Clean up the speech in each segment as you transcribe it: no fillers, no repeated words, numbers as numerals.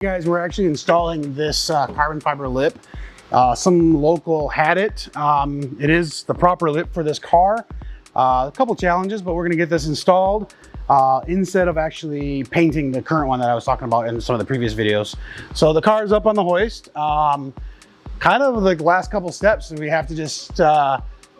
Guys, we're actually installing this carbon fiber lip. Some local had it. It is the proper lip for this car. A couple challenges, but we're gonna get this installed instead of actually painting the current one that I was talking about in some of the previous videos. So the car is up on the hoist. Kind of like the last couple steps, we have to just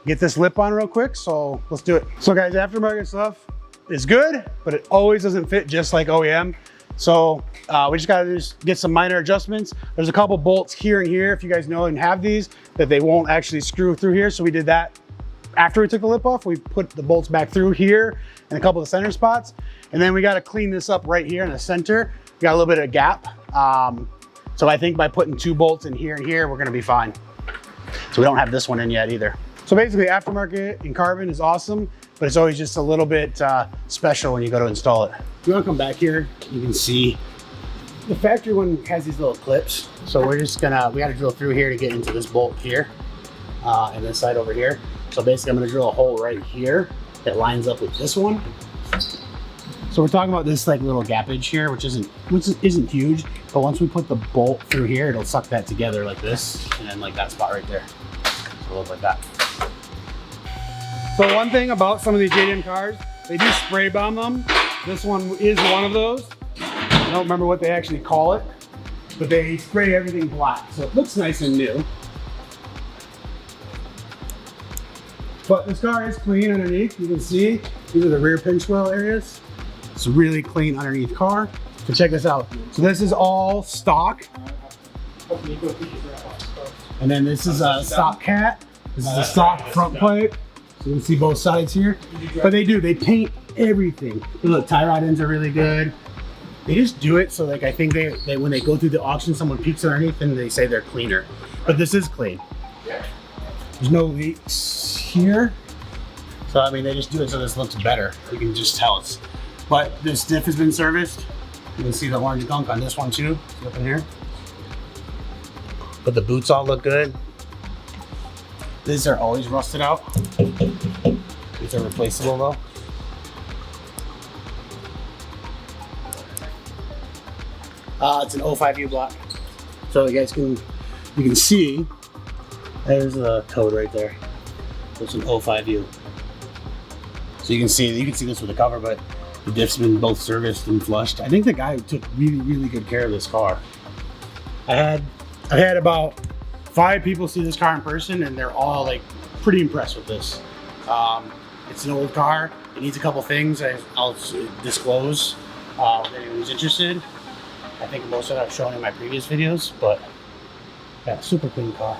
get this lip on real quick. So let's do it. So guys, aftermarket stuff is good, but it always doesn't fit just like OEM. So we just gotta get some minor adjustments. There's a couple bolts here and here, if you guys know and have these, that they won't actually screw through here. So we did that after we took the lip off. We put the bolts back through here and a couple of center spots. And then we gotta clean this up right here in the center. We got a little bit of gap. So I think by putting 2 bolts in here and here, we're gonna be fine. So we don't have this one in yet either. So basically aftermarket in carbon is awesome, but it's always just a little bit special when you go to install it. If you wanna come back here, you can see the factory one has these little clips. So we gotta drill through here to get into this bolt here and this side over here. So basically I'm gonna drill a hole right here that lines up with this one. So we're talking about this like little gappage here, which isn't huge, but once we put the bolt through here, it'll suck that together like this, and then like that spot right there. So it'll look like that. So one thing about some of these JDM cars, they do spray bomb them. This one is one of those. I don't remember what they actually call it, but they spray everything black. So it looks nice and new. But this car is clean underneath. You can see, these are the rear pinch well areas. It's a really clean underneath car. So check this out. So this is all stock. And then this is a stock cat. This is a stock front pipe. So you can see both sides here. But they paint everything. Look, tie rod ends are really good. They just do it so like I think they when they go through the auction, someone peeks underneath and they say they're cleaner. But this is clean. There's no leaks here. So I mean they just do it so this looks better. You can just tell it's. But this diff has been serviced. You can see the orange gunk on this one too. See up in here. But the boots all look good. These are always rusted out. These are replaceable though. It's an 05U block. So you guys you can see, there's the code right there. It's an 05U. So you can see this with the cover, but the diff's been both serviced and flushed. I think the guy took really, really good care of this car. I had about 5 people see this car in person and they're all like pretty impressed with this. It's an old car. It needs a couple things I'll disclose if anyone's interested. I think most of it I've shown in my previous videos, but yeah, super clean car.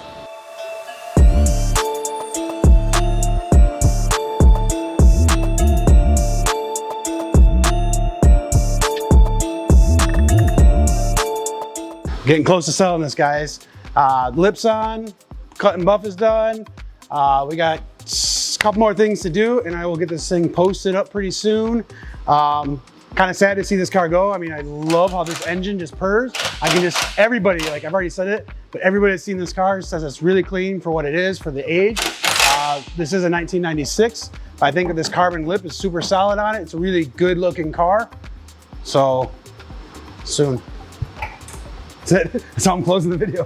Getting close to selling this, guys. Lips on, cut and buff is done. We got a couple more things to do and I will get this thing posted up pretty soon. Kind of sad to see this car go. I mean, I love how this engine just purrs. Everybody, like I've already said it, but everybody that's seen this car says it's really clean for what it is, for the age. This is a 1996. I think that this carbon lip is super solid on it. It's a really good looking car. So, soon. That's it. That's how I'm closing the video.